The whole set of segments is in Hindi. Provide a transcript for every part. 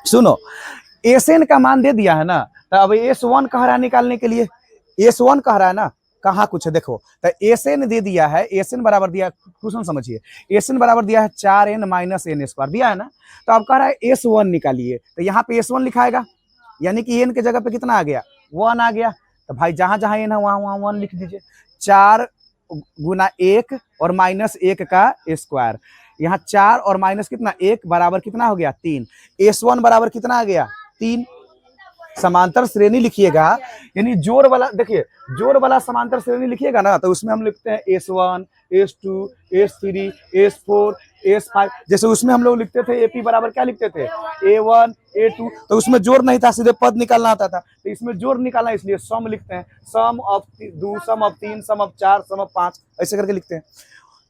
सुनो, एसएन का मान दे दिया है ना, तो अब S1 कह रहा है निकालने के लिए, S1 कह रहा है ना, कहाँ कुछ है देखो, तो एसएन दे दिया है, एसएन बराबर दिया, क्वेश्चन समझिए, एसएन बराबर दिया है 4n माइनस एन स्क्वायर दिया है ना, तो अब कह रहा है S1 निकालिए, तो यहाँ पे S1 लिखाएगा, यानी कि एन के जगह पे कितना आ गया, 1 आ गया, तो भाई जहां जहां एन है वहां वहां 1 लिख दीजिए, 4 गुना 1 और माइनस 1 का स्क्वायर, यहाँ 4 और माइनस कितना 1 बराबर कितना हो गया 3, S1 बराबर कितना आ गया 3, समांतर श्रेणी लिखिएगा, यानी जोड़ वाला, देखिए जोड़ वाला समांतर श्रेणी लिखिएगा ना, तो उसमें हम लिखते हैं S1 S2 S3 S4 S5, जैसे उसमें हम लोग लिखते थे AP बराबर क्या लिखते थे A1 A2, तो उसमें जोड़ नहीं था, सीधे पद निकालना आता था, तो इसमें जोड़ निकालना, इसलिए सम लिखते हैं, sum of 2 sum of 3 sum of 4 sum of 5 ऐसे करके लिखते हैं।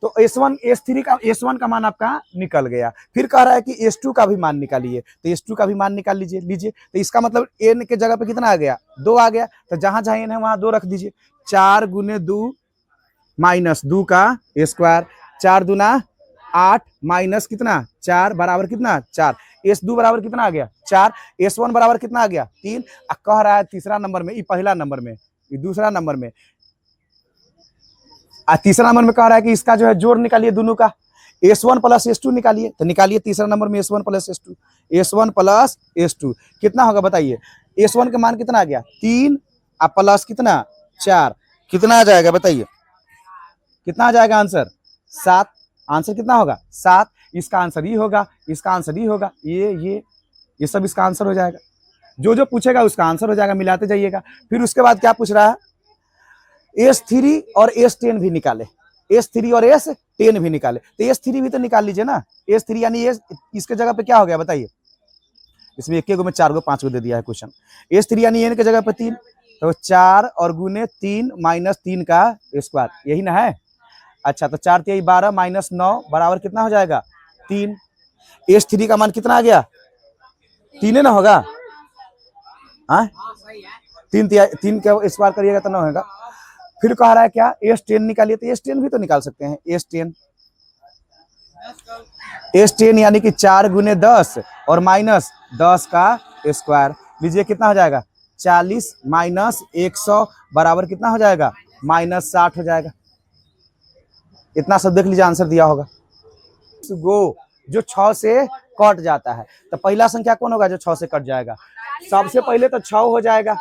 तो S1 S3 का S1 का मान आपका निकल गया, फिर कह रहा है कि S2 का भी मान निकालिए, तो S2 का भी मान निकाल लीजिए, तो इसका मतलब n के जगह पे कितना आ गया 2 आ गया, तो जहां जहां n है वहां 2 रख दीजिए, 4 गुने 2 माइनस 2 का स्क्वायर, 4 दूना 8 माइनस कितना 4 बराबर कितना 4, S2 बराबर कितना आ गया 4, S1 बराबर कितना आ गया 3, कह रहा है तीसरा नंबर में, ये पहला नंबर में, ये दूसरा नंबर में, तीसरा नंबर में कह रहा है कि इसका जो है जोड़ निकालिए दोनों का, S1 प्लस S2 निकालिए, तो निकालिए तीसरा नंबर में S1 plus S2, S1 plus S2 कितना होगा बताइए, S1 का मान कितना आ गया 3 प्लस कितना 4, कितना आ जाएगा बताइए, कितना आ जाएगा आंसर 7, आंसर कितना होगा 7, इसका आंसर ही होगा, इसका आंसर ही होगा, ये सब इसका आंसर हो जाएगा, जो जो पूछेगा उसका आंसर हो जाएगा, मिलाते जाइएगा। फिर उसके बाद क्या पूछ रहा है, S3 और S10 भी निकाले, S3 और S10 भी निकाले, तो S3 भी तो निकाल लीजिए ना, S3 यानी इसके जगह पे क्या हो गया बताइए, इसमें 1 में 4 5 दे दिया है क्वेश्चन, S3 यानी n के जगह पे 3, तो 4 और गुने 3 माइनस 3 का स्क्वायर, यही ना है, अच्छा तो 4 3 12 माइनस 9 बराबर कितना हो जाएगा 3, S3 का मान कितना आ गया 3 ना होगा, हाँ 3 का स्क्वायर करिएगा तो 9 होगा। फिर कह रहा है क्या S10 निकालिए, तो S10 भी तो निकाल सकते हैं, S10 यानी कि 4 गुने 10 और माइनस 10 का स्क्वायर, लीजिए कितना हो जाएगा 40 माइनस 100 बराबर कितना हो जाएगा माइनस 60 हो जाएगा, इतना सब देख लीजिए आंसर दिया होगा। गो जो 6 से कट जाता है, तो पहला संख्या कौन होगा जो 6 से कट जाएगा, सबसे पहले तो 6 हो जाएगा,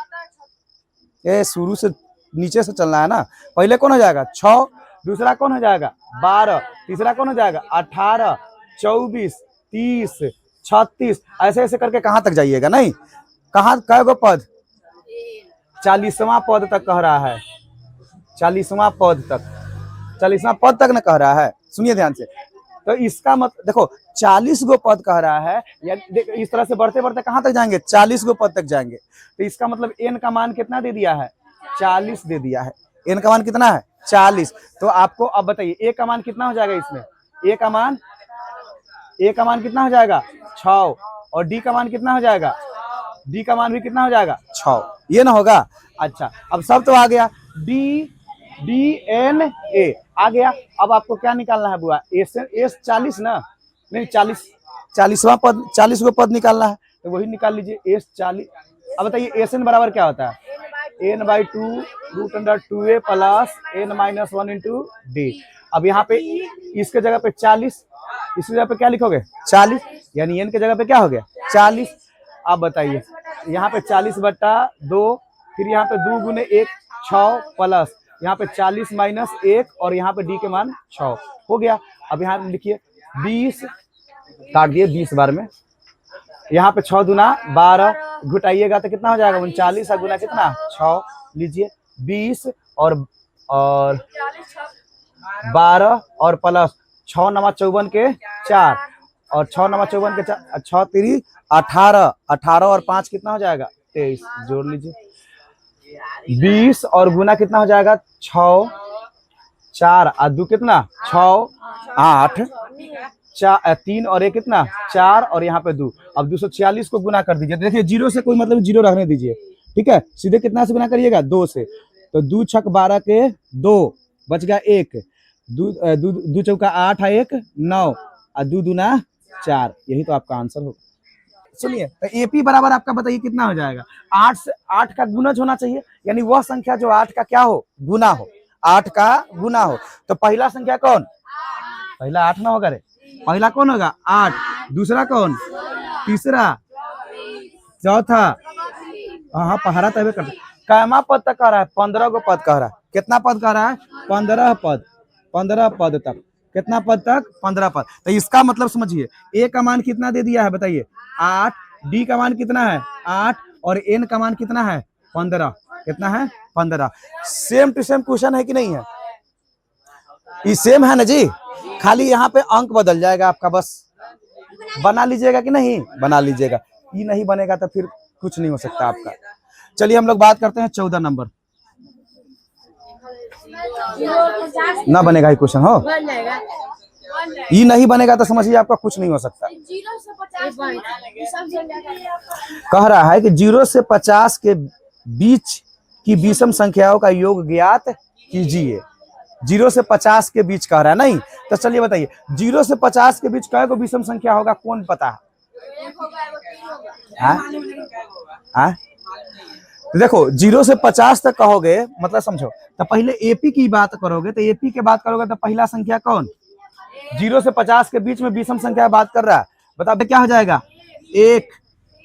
ये शुरू से नीचे से चलना है ना, पहले कौन हो जाएगा 6, दूसरा कौन हो जाएगा 12, तीसरा कौन हो जाएगा 18 24 30 36, ऐसे ऐसे करके कहां तक जाइएगा, नहीं कहां कै गो पद 40वां पद तक कह रहा है, 40वां पद तक, 40वां पद तक न कह रहा है, सुनिए ध्यान से, तो इसका मतलब देखो 40 गो पद कह रहा है, या इस तरह से बढ़ते बढ़ते कहां तक जाएंगे 40 गो पद तक जाएंगे, तो इसका मतलब n का मान कितना दे दिया है 40 दे दिया है, n का मान कितना है 40, तो आपको अब बताइए a का मान कितना हो जाएगा, इसमें a का मान कितना हो जाएगा 6, और d का मान कितना हो जाएगा, d का मान भी कितना हो जाएगा 6, ये ना होगा। अच्छा अब सब तो आ गया, DNA आ गया, अब आपको क्या निकालना है बुआ, S 40 ना, नहीं 40वां पद, 40 गो पद निकालना है, तो वही निकाल लीजिए S 40, अब बताइए SN बराबर क्या होता है n/2 √2a plus n-1 into d, अब यहाँ पे इसके जगह पे 40, इसकी जगह पे क्या लिखोगे 40, यानी n के जगह पे क्या हो गया 40, अब बताइए यहाँ पे 40/2, फिर यहाँ पे 2 गुने 1 6 प्लस यहाँ पे 40 माइनस 1 और यहाँ पे d के मान 6 हो गया, अब यहाँ लिखिए 20 काट दिए 20 बार में, यहाँ पे 6 दूना 12 घुटाइएगा तो कितना हो जाएगा 39, गुना कितना 6, लीजिए 20 और 12 और प्लस 6 9 54 के 4 और 6 9 54 के 4 6 3 18, 18 और 5 कितना हो जाएगा 23, जोड़ लीजिए 20 और गुना कितना हो जाएगा 6 4 और 2 कितना 6 8 3 और 1 कितना 4 और यहाँ पे 2, अब 246 को गुना कर दीजिए, देखिए जीरो से कोई मतलब जीरो रहने दीजिए, ठीक है, सीधे कितना से गुना करिएगा 2 से, तो 2 छक 12 के 2 बच गया 1, 2 चौका 8 है 1 9 और 2 दूना 4, यही तो आपका आंसर होगा। सुनिए, तो एपी बराबर आपका बताइए कितना हो जाएगा। 8 से 8 का गुणज होना चाहिए, यानी वह संख्या जो 8 का क्या हो, गुना हो, 8 का गुना हो। तो पहला संख्या कौन, पहला 8 ना होगा रे, पहला कौन होगा 8, दूसरा कौन, तीसरा, चौथा, हाँ पहरा तय कर, कैमा पद तक कह रहा है, 15 गो पद कह रहा है, कितना पद कह रहा है, 15 पद, 15 पद तक, कितना पद तक, 15 पद। तो इसका मतलब समझिए, ए का मान कितना दे दिया है बताइए, 8, डी का मान कितना है 8, और एन का मान कितना है 15, कितना है 15। सेम टू सेम क्वेश्चन है कि नहीं है, ये सेम है ना जी, खाली यहाँ पे अंक बदल जाएगा आपका, बस बना लीजिएगा कि नहीं, बना लीजिएगा, ये नहीं बनेगा तो फिर कुछ नहीं हो सकता आपका। चलिए हम लोग बात करते हैं 14 नंबर, ना बनेगा ये क्वेश्चन हो, ये नहीं बनेगा तो समझिए आपका कुछ नहीं हो सकता। कह रहा है कि 0 से 50 के बीच की विषम संख्याओं का योग ज्ञात कीजिए। 0 से 50 के बीच कह रहा है नहीं, तो चलिए बताइए 0 से 50 के बीच कै गो विषम संख्या होगा, कौन पता है? तो देखो 0 से 50 तक कहोगे, मतलब समझो, तो पहले एपी की बात करोगे, तो एपी के बात करोगे तो पहला संख्या कौन, 0 से 50 के बीच में विषम संख्या बात कर रहा है, बताओ क्या हो जाएगा, 1,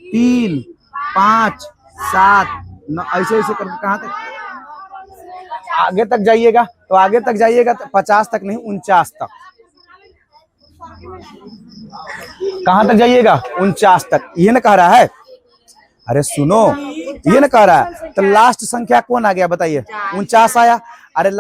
3, 5, 7, ऐसे ऐसे करके कहां तक आगे तक जाइएगा, तो आगे तक जाइएगा तो 50 तक नहीं, 49 तक, कहां तक जाइएगा, 49 तक, ये ना कह रहा है। अरे सुनो, ये ना कह रहा है, तो लास्ट संख्या कौन आ गया बताइए, 49 आया। अरे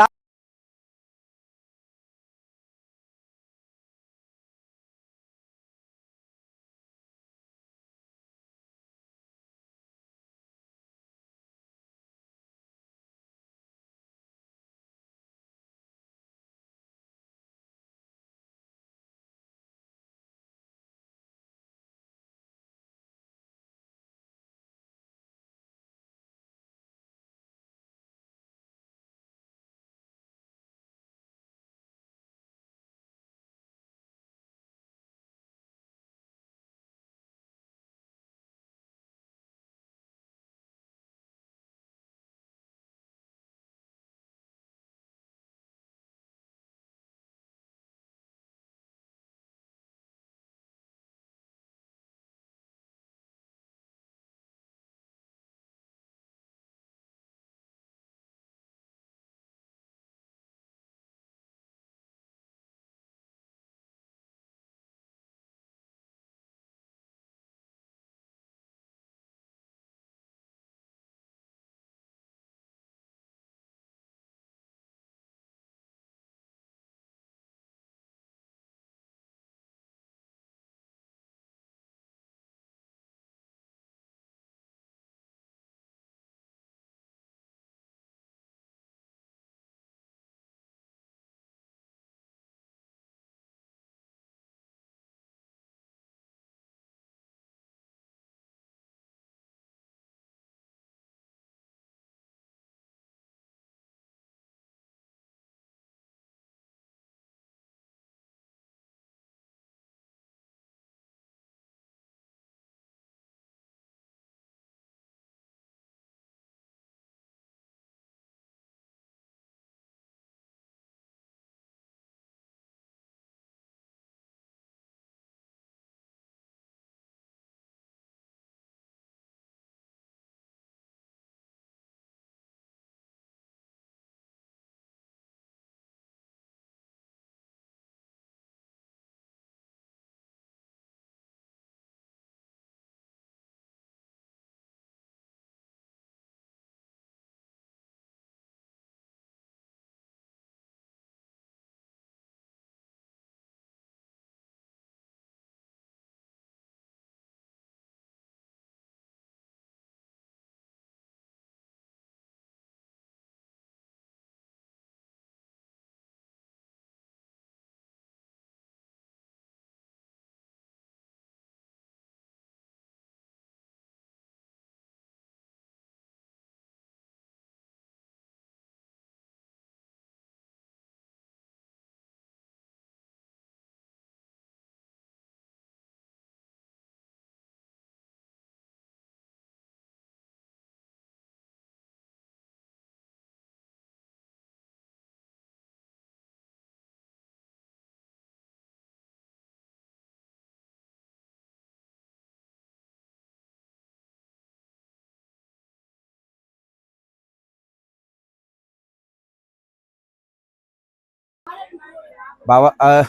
बाबा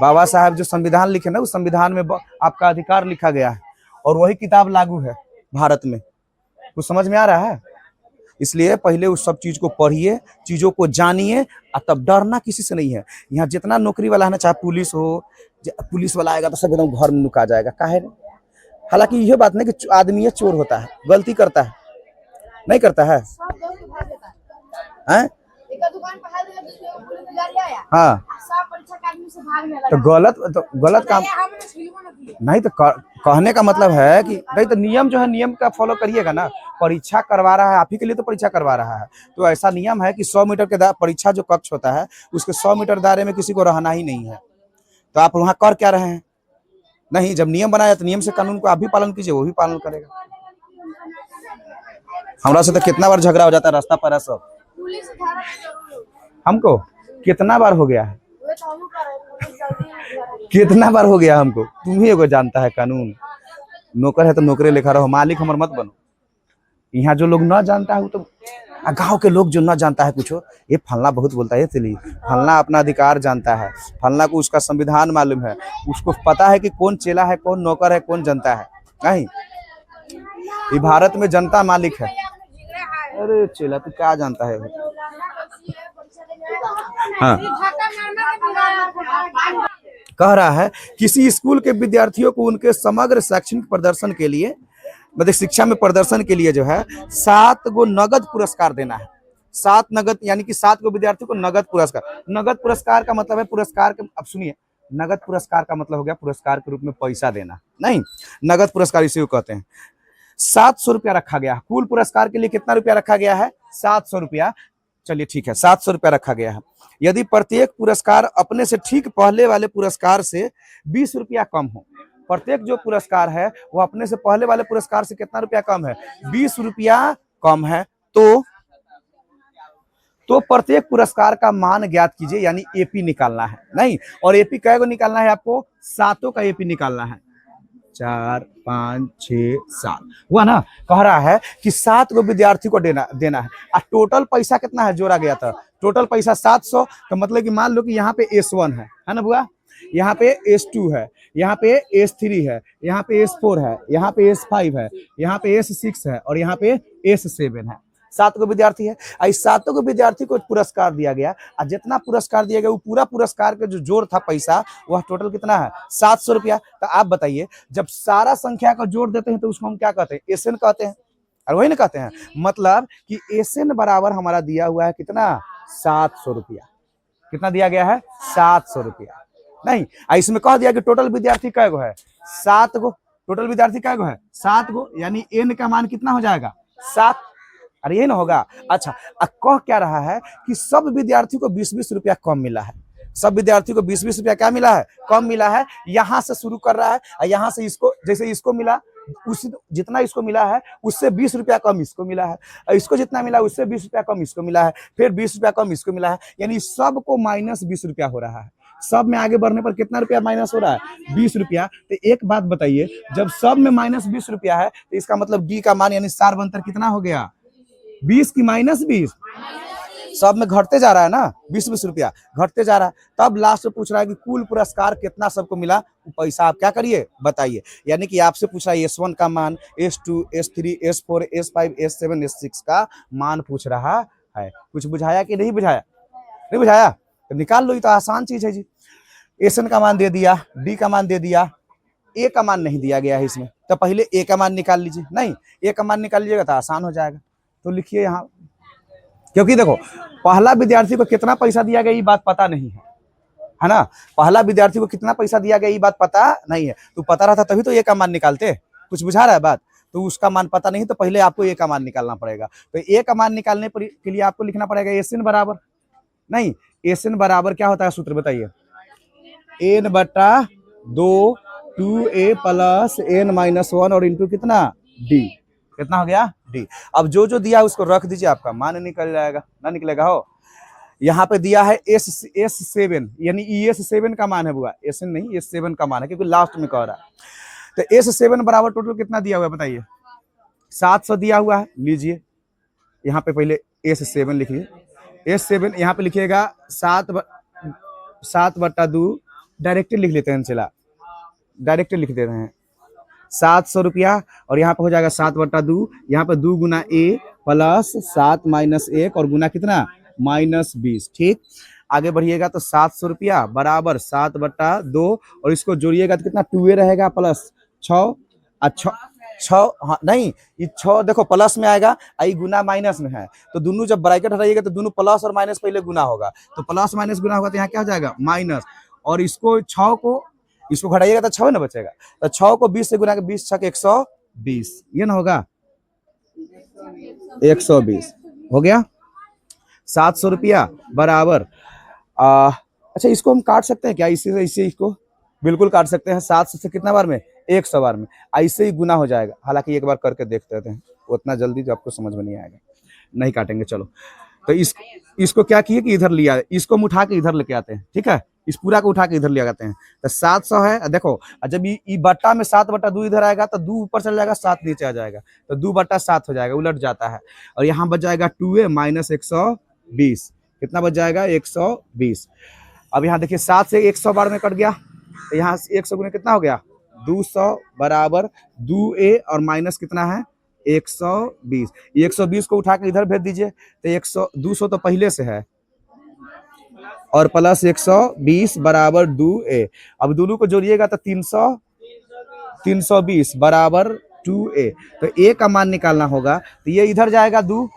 बाबा साहब जो संविधान लिखे ना, उस संविधान में आपका अधिकार लिखा गया है और वही किताब लागू है भारत में। कुछ समझ में आ रहा है? इसलिए पहले उस सब चीज को पढ़िए, चीजों को जानिए, और तब डरना किसी से नहीं है। यहाँ जितना नौकरी वाला है ना, चाहे पुलिस हो, पुलिस वाला आएगा तो सब एकदम घर में नुका जाएगा, काहे? हालांकि यह बात नहीं कि आदमी ये चोर होता है, गलती करता है, नहीं करता है, हैं? हाँ, तो गलत काम नहीं। तो कहने का मतलब है कि नहीं, तो नियम जो है, नियम का फॉलो करिएगा ना। परीक्षा करवा रहा है आप ही के लिए, तो परीक्षा करवा रहा है, तो ऐसा नियम है कि 100 मीटर के परीक्षा जो कक्ष होता है, उसके 100 मीटर दायरे में किसी को रहना ही नहीं है। तो आप वहां कर क्या रहे हैं? नहीं, जब नियम बनाया तो नियम से कानून को आप भी पालन कीजिए, वो भी पालन करेगा। हमारा से तो कितना बार झगड़ा हो जाता है रास्ता पर सब। हमको कितना बार हो गया है, कितना बार हो गया हमको। तुम ही एगो जानता है कानून। नौकर है तो नौकरे लेखा रहो, मालिक हमर मत बनो। यहाँ जो लोग न जानता है वो तो, गांव के लोग जो न जानता है कुछ, ये फलना बहुत बोलता है, इसलिए फलना अपना अधिकार जानता है, फलना को उसका संविधान मालूम है, उसको पता है कि कौन चेला है, कौन नौकर है, कौन जनता है। नहीं, ये भारत में जनता मालिक है। अरे चेला तू क्या जानता है? हाँ, कह रहा है किसी स्कूल के विद्यार्थियों को उनके समग्र शैक्षणिक प्रदर्शन के लिए, मतलब शिक्षा में प्रदर्शन के लिए जो है 7 गो नगद पुरस्कार देना है। 7 नगद, यानी कि 7 गो विद्यार्थियों को नगद पुरस्कार। नगद पुरस्कार का मतलब है पुरस्कार के, अब सुनिए, नगद पुरस्कार का मतलब हो गया पुरस्कार के रूप में पैसा देना, नहीं, नगद पुरस्कार इसे कहते हैं। 700 रुपया रखा गया। कुल पुरस्कार के लिए कितना रुपया रखा गया है? 700 रुपया। चलिए ठीक है, 700 रुपया रखा गया है। यदि प्रत्येक पुरस्कार अपने से ठीक पहले वाले पुरस्कार से 20 रुपया कम हो, प्रत्येक जो पुरस्कार है वो अपने से पहले वाले पुरस्कार से कितना रुपया कम है? 20 रुपया कम है, तो प्रत्येक पुरस्कार का मान ज्ञात कीजिए, यानी एपी निकालना है। नहीं, और एपी कै गो निकालना है आपको? 7 का एपी निकालना है। 4, 5, 6, 7 हुआ ना। कह रहा है कि 7 गो विद्यार्थी को देना है। और टोटल पैसा कितना है जोड़ा गया था? टोटल पैसा 700। तो मतलब कि मान लो कि यहाँ पे S1 है ना बुआ, यहाँ पे S2 है, यहाँ पे S3 है, यहाँ पे S4 है, यहाँ पे S5 है, यहाँ पे S6 है, और यहाँ पे S7 है। 7 गो विद्यार्थी है। इस 7 गो विद्यार्थी को पुरस्कार दिया गया, और जितना पुरस्कार दिया गया वो पूरा पुरस्कार का जो जोड़ था पैसा, वह टोटल कितना है? 700 रुपया। तो आप बताइए, जब सारा संख्या का जोड़ देते हैं तो उसको हम क्या कहते हैं? एसएन कहते हैं, और वही ना कहते हैं। मतलब कि एसएन बराबर हमारा दिया हुआ है कितना? 700 रुपया। कितना दिया गया है? 700 रुपया। नहीं, इसमें कह दिया कि टोटल विद्यार्थी कै गो है? 7 गो। टोटल विद्यार्थी कै गो है? 7 गो, यानी एन का मान कितना हो जाएगा? 7। अरे ये ना होगा। अच्छा, कह क्या रहा है कि सब विद्यार्थी को 20-20 रुपया कम मिला है। सब विद्यार्थी को 20-20 रुपया क्या मिला है? कम मिला है। यहां से शुरू कर रहा है, और यहां से इसको, जैसे इसको मिला, उसी जितना इसको मिला है उससे 20 रुपया कम इसको मिला है, और इसको जितना मिला उससे 20 रुपया कम इसको मिला है, फिर 20 रुपया कम इसको मिला है, यानी सबको माइनस 20 रुपया हो रहा है। सब में आगे बढ़ने पर कितना रुपया माइनस हो रहा है? 20 रुपया। तो एक बात बताइए, जब सब में माइनस 20 रुपया है, तो इसका मतलब डी का मान यानी सार्वंतर कितना हो गया? 20 की -20। सब में घटते जा रहा है ना, 20-20 रुपया घटते जा रहा है। तब लास्ट में पूछ रहा है कि कुल पुरस्कार कितना सबको मिला, पैसा आप क्या करिए बताइए। यानी कि आपसे पूछ रहा है S1 का मान, S2, S3, S4, S5, S7, S6 का मान पूछ रहा है। कुछ बुझाया कि नहीं बुझाया? नहीं बुझाया तो निकाल लो, ये तो आसान चीज है जी। SN का मान दे दिया, D का मान दे दिया, A का मान नहीं दिया गया है इसमें, तो पहले A का मान निकाल लीजिए। नहीं, A का मान निकाल लीजिएगा तो आसान हो जाएगा। तो लिखिए यहाँ, क्योंकि देखो पहला विद्यार्थी को कितना पैसा दिया गया ये बात पता नहीं है ना। पहला विद्यार्थी को कितना पैसा दिया गया ये बात पता नहीं है। तो पता रहता तभी तो ए का मान निकालते। कुछ बुझा रहा है बात? तो उसका मान पता नहीं, तो पहले आपको ए का मान निकालना पड़ेगा। तो ए का मान निकालने के लिए आपको लिखना पड़ेगा एसएन बराबर, नहीं, एसएन बराबर क्या होता है सूत्र बताइए? n/2 2a + n-1 और इंटू कितना? डी। कितना हो गया? डी। अब जो जो दिया उसको रख दीजिए, आपका मान निकल जाएगा। ना निकलेगा हो? यहाँ पे दिया है S7, यानी ES7 का मान है बुआ, SN नहीं S7 का मान है, क्योंकि लास्ट में कह रहा है। तो S7 बराबर टोटल कितना दिया हुआ है बताइए? 700 दिया हुआ है। लीजिए यहाँ पे पहले S7 लिखिए। S7 यहाँ पे लिखिएगा 7/2 डायरेक्टली लिख लेते हैं, चला डायरेक्टली लिख देते हैं 700 रुपया, और यहाँ पे हो जाएगा 7/2, यहाँ पे 2 गुना ए प्लस 7 माइनस 1 और गुना कितना -20। ठीक, आगे बढ़िएगा तो 700 रुपया बराबर 7/2 और इसको जोड़िएगा तो कितना 2a रहेगा प्लस 6 अच्छा 6, हाँ नहीं ये 6 देखो प्लस में आएगा, आई गुना माइनस में है, तो दोनों जब ब्रैकेट हटाइएगा तो दोनों प्लस और माइनस पहले गुना होगा, तो प्लस माइनस गुना होगा तो यहाँ क्या हो जाएगा माइनस, और इसको 6 को इसको घटाइएगा तो 6 ना बचेगा, तो 6 को 20 से गुना के 20 छक 120, ये ना होगा 120 हो गया। 700 रुपया बराबर अच्छा इसको हम काट सकते हैं क्या, इसे इसको बिल्कुल काट सकते हैं, 700 से कितना बार में 100 बार में, ऐसे ही गुना हो जाएगा, हालांकि एक बार करके देखते हैं, उतना जल्दी तो आपको समझ में नहीं आएगा, नहीं काटेंगे। चलो तो इसको क्या किए कि इधर लिया, इसको हम उठा के इधर लेके आते हैं, ठीक है, इस पूरा को उठा के इधर ले आते हैं, तो 700 है, देखो जब ये बट्टा में 7/2 इधर आएगा तो 2 ऊपर चल जाएगा 7 नीचे आ जाएगा, तो 2/7 हो जाएगा, उलट जाता है, और यहाँ बच जाएगा 2a माइनस 120, कितना बच जाएगा 120। अब यहाँ देखिए 7 से 100 बार में कट गया, तो यहाँ 100 गुना कितना हो गया 200 बराबर 2a और माइनस कितना है 120, 120 को उठा के इधर भेज दीजिए, तो 200 तो पहले से है और प्लस 120 बराबर 2a, अब दोनों को जोड़िएगा तो 320 बराबर 2a, तो a का मान निकालना होगा, तो ये इधर जाएगा 2,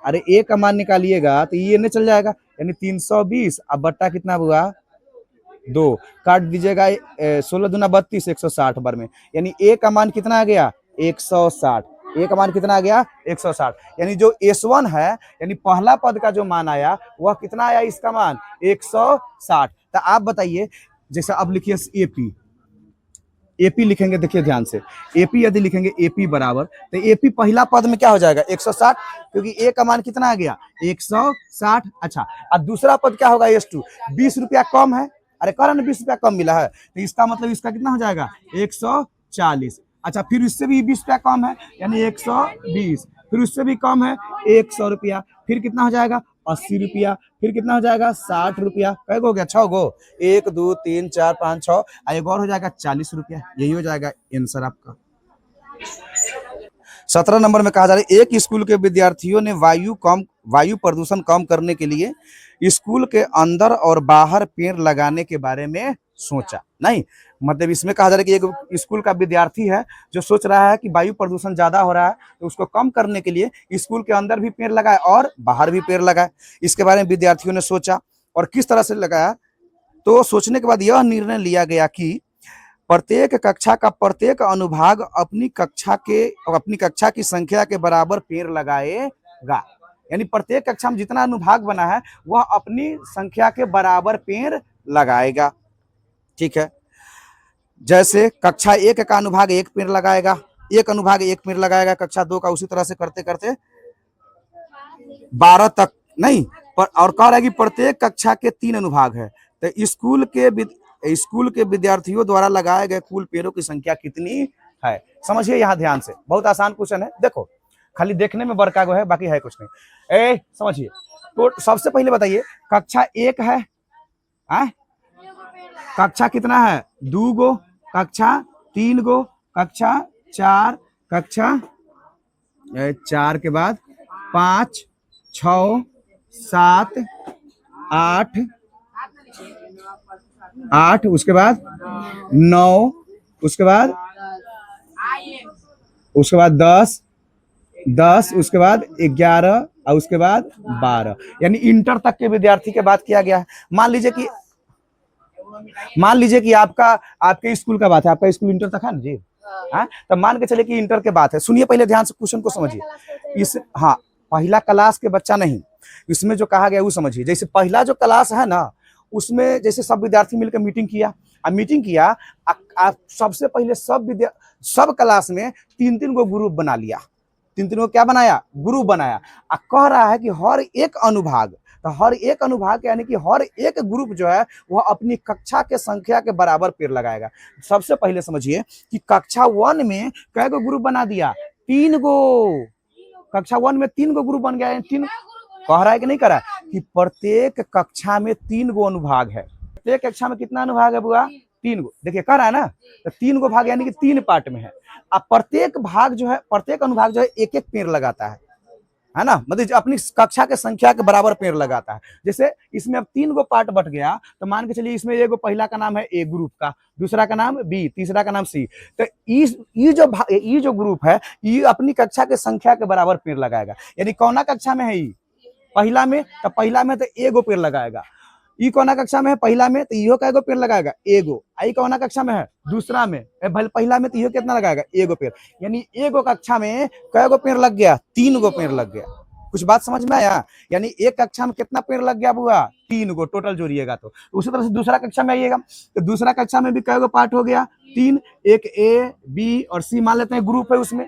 अरे a का मान निकालिएगा तो ये नहीं चल जाएगा, यानी 320 अब बट्टा कितना हुआ 2, काट दीजिएगा 16 दूना 32 160 बार में, यानी a का मान कितना आ गया 160, ए का मान कितना आ गया 160, यानी जो S1 है यानी पहला पद का जो मान आया वह कितना आया, इसका मान 160। तो आप बताइए, जैसे अब लिखिए एपी, एपी लिखेंगे, देखिए ध्यान से, एपी यदि लिखेंगे एपी बराबर, तो एपी पहला पद में क्या हो जाएगा 160, क्योंकि ए का मान कितना आ गया 160। अच्छा, और दूसरा पद क्या होगा S2, 20 रुपया कम है, अरे कह रहा ना 20 रुपया कम मिला है, तो इसका मतलब इसका कितना हो जाएगा 140। अच्छा, फिर उससे भी 20 रुपया कम है यानी 120, फिर उससे भी कम है 100 रुपया, फिर कितना हो जाएगा 80 रुपया, फिर कितना हो जाएगा 60 रुपया, कै गो हो गया 6 गो, 1 2 3 4 5 6, एक और हो जाएगा 40 रुपया, यही हो जाएगा आंसर आपका। 17 नंबर में कहा जा रहा है एक स्कूल के विद्यार्थियों ने वायु प्रदूषण कम करने के लिए स्कूल के अंदर और बाहर पेड़ लगाने के बारे में सोचा। नहीं मतलब इसमें कहा जा रहा है कि एक स्कूल का विद्यार्थी है जो सोच रहा है कि वायु प्रदूषण ज्यादा हो रहा है, तो उसको कम करने के लिए स्कूल के अंदर भी पेड़ लगाए और बाहर भी पेड़ लगाए। इसके बारे में विद्यार्थियों ने सोचा और किस तरह से लगाया, तो सोचने के बाद यह निर्णय लिया गया कि प्रत्येक कक्षा का प्रत्येक अनुभाग अपनी कक्षा की संख्या के बराबर पेड़ लगाएगा, यानी प्रत्येक कक्षा में जितना अनुभाग बना है वह अपनी संख्या के बराबर पेड़ लगाएगा। ठीक है, जैसे कक्षा 1 का अनुभाग 1 पेड़ लगाएगा, एक अनुभाग 1 पेड़ लगाएगा, कक्षा 2 का उसी तरह से करते करते 12 तक नहीं पर, और कह रहा है कि प्रत्येक कक्षा के 3 अनुभाग है, तो स्कूल के विद्यार्थियों द्वारा लगाए गए कुल पेड़ों की संख्या कितनी है। समझिए यहाँ ध्यान से, बहुत आसान क्वेश्चन है, देखो खाली देखने में बड़का गो है, बाकी है कुछ नहीं। समझिए, तो सबसे पहले बताइए कक्षा 1 है, कक्षा कितना है 2 गो, कक्षा 3 गो, कक्षा 4, कक्षा 4 के बाद 5 6 7 8 उसके बाद 9 उसके बाद 10 उसके बाद 11 और उसके बाद 12, यानी इंटर तक के विद्यार्थी के बात किया गया है। मान लीजिए कि आपके स्कूल का बात है, आपका स्कूल इंटर तक है ना जी, हाँ, तो मान के चले कि इंटर के बात है। सुनिए पहले ध्यान से क्वेश्चन को समझिए, पहला क्लास के बच्चा नहीं, इसमें जो कहा गया वो समझिए। जैसे पहला जो क्लास है ना उसमें जैसे सब विद्यार्थी मिलकर मीटिंग किया, सबसे पहले सब क्लास में 3 गो ग्रुप बना लिया, 3 गो क्या बनाया ग्रुप बनाया, कह रहा है कि हर एक अनुभाग यानी कि हर एक ग्रुप जो है वह अपनी कक्षा के संख्या के बराबर पेड़ लगाएगा। सबसे पहले समझिए कि कक्षा 1 में कै गो ग्रुप बना दिया 3 गो, कक्षा 1 में 3 गो ग्रुप बन गया, 3 कह रहा है कि नहीं कह रहा है कि प्रत्येक कक्षा में 3 गो अनुभाग है, प्रत्येक कक्षा में कितना अनुभाग है बुआ? 3 गो। देखिए कह रहा है ना, तो 3 गो भाग यानी कि 3 पार्ट में है। अब प्रत्येक भाग जो है, प्रत्येक अनुभाग जो है एक एक पेड़ लगाता है ना, मतलब अपनी कक्षा के संख्या के बराबर पेड़ लगाता है। जैसे इसमें अब 3 गो पार्ट बट गया, तो मान के चलिए इसमें एगो पहला का नाम है ए ग्रुप का, दूसरा का नाम बी, तीसरा का नाम सी। तो ये जो ग्रुप है, ये अपनी कक्षा के संख्या के बराबर पेड़ लगाएगा। यानी कौना कक्षा में है ये? पहला में, तो पहला में तो एगो पेड़ लगाएगा। ई कौना कक्षा में है? पहला में, तो इहो कैगो पेड़ लगाएगा? एगो। आई कौना कक्षा में है? दूसरा में। पहला में तो इहो कितना लगाएगा? एगो पेड़। यानी एगो कक्षा में कैगो पेड़ लग गया? 3 गो पेड़ लग गया। कुछ बात समझ में आया? यानी एक कक्षा में कितना पेड़ लग गया बुआ? 3 गो टोटल जोड़िएगा तो। उसी तरह से दूसरा कक्षा में आइएगा, तो दूसरा कक्षा में भी कैगो पार्ट हो गया? 3। एक ए, बी और सी मान लेते हैं ग्रुप है उसमें।